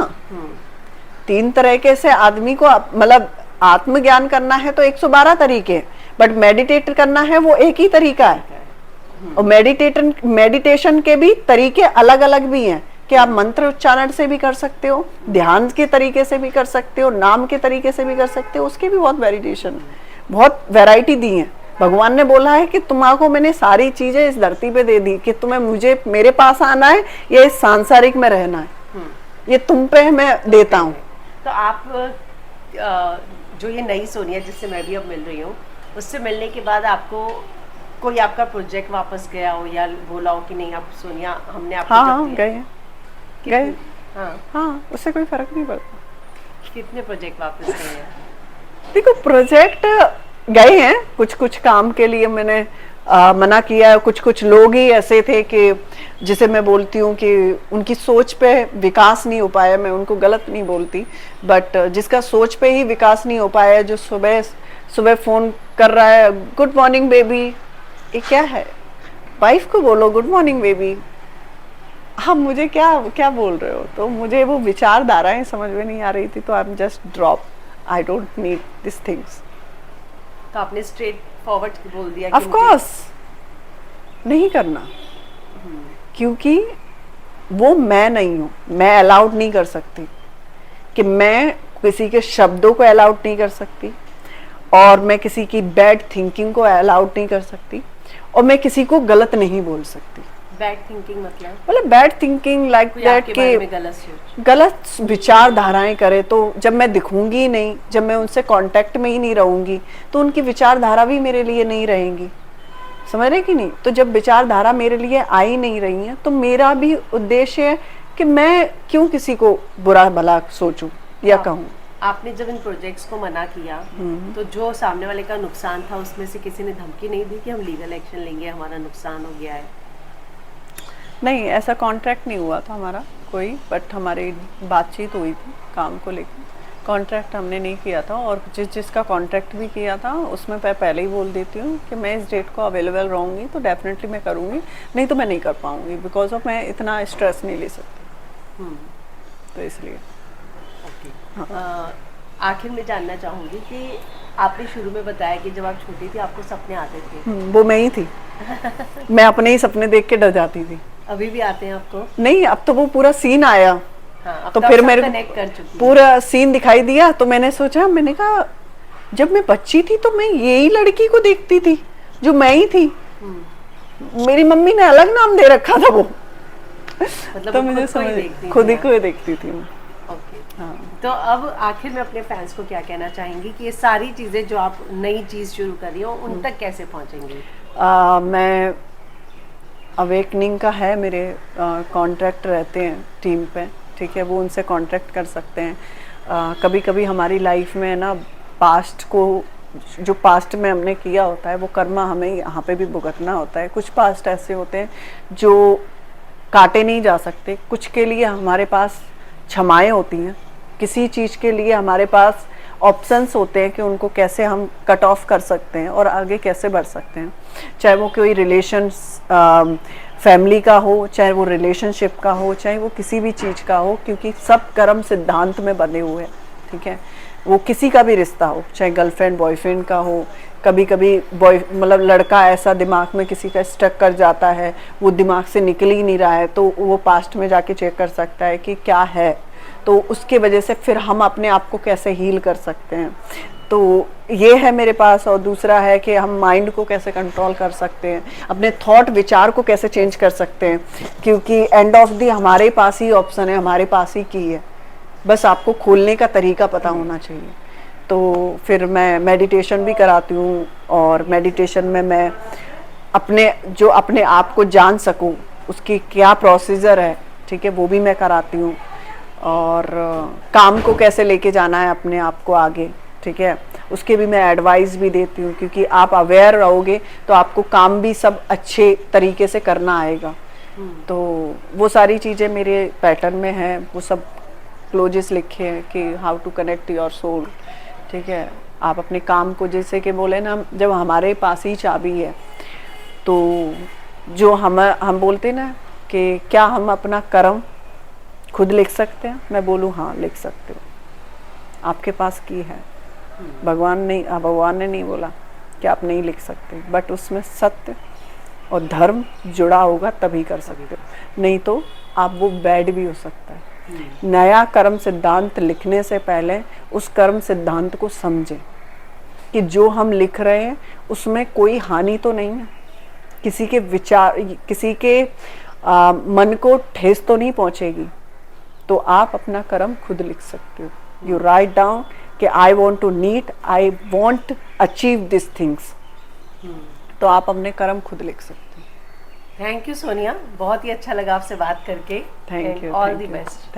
Speaker 2: 3 तरीके से आदमी को मतलब आत्मज्ञान करना है तो 112 तरीके, बट मेडिटेट करना है वो एक ही तरीका है। और मेडिटेशन के भी तरीके अलग अलग भी हैं कि आप मंत्र उच्चारण से भी कर सकते हो, ध्यान के तरीके से भी कर सकते हो, नाम के तरीके से भी कर सकते हो, उसके भी बहुत वेरिएशन, बहुत वैरायटी दी है। भगवान ने बोला है कि तुम्हारा मैंने सारी चीजें इस धरती पे दे दी कि तुम्हें मुझे मेरे पास आना है या इस सांसारिक में रहना है, ये तुम पे मैं देता हूँ।
Speaker 1: तो आप जो ये नई सोनिया जिससे मैं भी अब मिल रही हूँ, उससे मिलने के बाद आपको कोई आपका प्रोजेक्ट वापस गया हो या बोला हो कि नहीं अब सोनिया हमने आपको
Speaker 2: हाँ
Speaker 1: जब दिया?
Speaker 2: गए
Speaker 1: हाँ,
Speaker 2: उससे कोई फर्क नहीं पड़ता।
Speaker 1: कितने प्रोजेक्ट वापस गए हैं?
Speaker 2: देखो प्रोजेक्ट गए हैं, कुछ कुछ काम के लिए मैंने मना किया। कुछ कुछ लोग ही ऐसे थे कि जिसे मैं बोलती हूँ कि उनकी सोच पे विकास नहीं हो पाया, मैं उनको गलत नहीं बोलती, बट जिसका सोच पे ही विकास नहीं हो पाया, जो सुबह सुबह फोन कर रहा है गुड मॉर्निंग बेबी, ये क्या है? वाइफ को बोलो गुड मॉर्निंग बेबी, हाँ मुझे क्या क्या बोल रहे हो? तो मुझे वो विचारधाराएं समझ में नहीं आ रही थी, तो आई am just drop, I don't need this things.
Speaker 1: तो आपने स्ट्रेट फॉरवर्ड बोल दिया
Speaker 2: ऑफ कोर्स नहीं करना, क्योंकि वो मैं नहीं हूँ, मैं अलाउड नहीं कर सकती कि मैं किसी के शब्दों को अलाउड नहीं कर सकती, और मैं किसी की बैड थिंकिंग को अलाउड नहीं कर सकती, और मैं किसी को गलत नहीं बोल सकती।
Speaker 1: बैड थिंकिंग मतलब
Speaker 2: बैड थिंकिंग लाइक दैट कि गलत विचारधाराएं करे, तो जब मैं दिखूंगी नहीं, जब मैं उनसे कांटेक्ट में ही नहीं रहूंगी, तो उनकी विचारधारा भी मेरे लिए नहीं रहेंगी, समझ रहे कि नहीं? तो जब विचारधारा मेरे लिए आ ही नहीं रही है, तो मेरा भी उद्देश्य है कि मैं क्यों किसी को बुरा भला सोचूं या कहूं।
Speaker 1: आपने जब इन प्रोजेक्ट्स को मना किया तो जो सामने वाले का नुकसान था उसमें से किसी ने धमकी नहीं दी कि हम लीगल एक्शन लेंगे, हमारा नुकसान हो गया है?
Speaker 2: नहीं, ऐसा कॉन्ट्रैक्ट नहीं हुआ था हमारा कोई, बट हमारी बातचीत हुई थी काम को लेकर। कॉन्ट्रैक्ट हमने नहीं किया था, और जिसका कॉन्ट्रैक्ट भी किया था उसमें मैं पहले ही बोल देती हूँ कि मैं इस डेट को अवेलेबल रहूँगी तो डेफिनेटली मैं करूँगी, नहीं तो मैं नहीं कर पाऊँगी, बिकॉज ऑफ मैं इतना स्ट्रेस नहीं ले सकती, तो इसलिए।
Speaker 1: आखिर में जानना चाहूँगी कि आपने शुरू में बताया कि जब आप छोटी थी आपको सपने आते थे।
Speaker 2: वो मैं ही थी मैं अपने ही सपने देख के डर जाती थी।
Speaker 1: अभी भी आते हैं आपको?
Speaker 2: नहीं, अब तो वो पूरा सीन आया।
Speaker 1: हाँ,
Speaker 2: तो फिर मेरे
Speaker 1: कनेक्ट कर चुकी
Speaker 2: पूरा सीन दिखाई दिया, तो मैंने सोचा, मैंने कहा जब मैं बच्ची थी तो मैं यही लड़की को देखती थी जो मैं ही थी, मेरी मम्मी ने अलग नाम दे रखा था वो,
Speaker 1: मतलब
Speaker 2: तो मुझे समझ खुद ही को देखती थी मैं।
Speaker 1: हाँ। तो अब आखिर में अपने फैंस को क्या कहना चाहेंगी कि ये सारी चीजें जो आप नई चीज शुरू कर रही हो उन तक कैसे पहुंचेंगी?
Speaker 2: मैं अवेकनिंग का है, मेरे कॉन्ट्रैक्ट रहते हैं टीम पे, ठीक है, वो उनसे कॉन्ट्रैक्ट कर सकते हैं। कभी कभी हमारी लाइफ में ना पास्ट को, जो पास्ट में हमने किया होता है वो कर्मा हमें यहाँ पे भी भुगतना होता है। कुछ पास्ट ऐसे होते हैं जो काटे नहीं जा सकते, कुछ के लिए हमारे पास क्षमाएं होती हैं, किसी चीज़ के लिए हमारे पास ऑप्शंस होते हैं कि उनको कैसे हम कट ऑफ कर सकते हैं और आगे कैसे बढ़ सकते हैं, चाहे वो कोई रिलेशंस फैमिली का हो, चाहे वो रिलेशनशिप का हो, चाहे वो किसी भी चीज़ का हो, क्योंकि सब कर्म सिद्धांत में बने हुए हैं, ठीक है। वो किसी का भी रिश्ता हो, चाहे गर्लफ्रेंड बॉयफ्रेंड का हो, कभी कभी मतलब लड़का ऐसा दिमाग में किसी का स्टक कर जाता है, वो दिमाग से निकल ही नहीं रहा है, तो वो पास्ट में जाके चेक कर सकता है कि क्या है, तो उसके वजह से फिर हम अपने आप को कैसे हील कर सकते हैं। तो ये है मेरे पास। और दूसरा है कि हम माइंड को कैसे कंट्रोल कर सकते हैं, अपने थॉट विचार को कैसे चेंज कर सकते हैं, क्योंकि एंड ऑफ दी हमारे पास ही ऑप्शन है, हमारे पास ही की है, बस आपको खोलने का तरीका पता होना चाहिए। तो फिर मैं मेडिटेशन भी कराती हूँ, और मेडिटेशन में मैं अपने आप को जान सकूँ, उसकी क्या प्रोसीजर है, ठीक है, वो भी मैं कराती हूँ। और काम को कैसे लेके जाना है अपने आप को आगे, ठीक है, उसके भी मैं एडवाइस भी देती हूँ, क्योंकि आप अवेयर रहोगे तो आपको काम भी सब अच्छे तरीके से करना आएगा। तो वो सारी चीज़ें मेरे पैटर्न में हैं, वो सब क्लोजेस लिखे हैं कि how to connect your soul. ठीक है, आप अपने काम को, जैसे कि बोले ना, जब हमारे पास ही चाबी है तो जो हम बोलते हैं ना कि क्या हम अपना कर्म खुद लिख सकते हैं, मैं बोलूँ हाँ लिख सकते हो, आपके पास की है। भगवान ने नहीं बोला कि आप नहीं लिख सकते, बट उसमें सत्य और धर्म जुड़ा होगा तभी कर सकते हो, नहीं तो आप वो बैड भी हो सकता है। नया कर्म सिद्धांत लिखने से पहले उस कर्म सिद्धांत को समझें कि जो हम लिख रहे हैं उसमें कोई हानि तो नहीं है, किसी के विचार, किसी के मन को ठेस तो नहीं पहुंचेगी, तो आप अपना कर्म खुद लिख सकते हो। यू राइट डाउन कि I want to need, I want achieve this things, तो आप अपने कर्म खुद लिख सकते हो।
Speaker 1: थैंक यू सोनिया, बहुत ही अच्छा लगा आपसे बात करके।
Speaker 2: Thank you,
Speaker 1: all the best.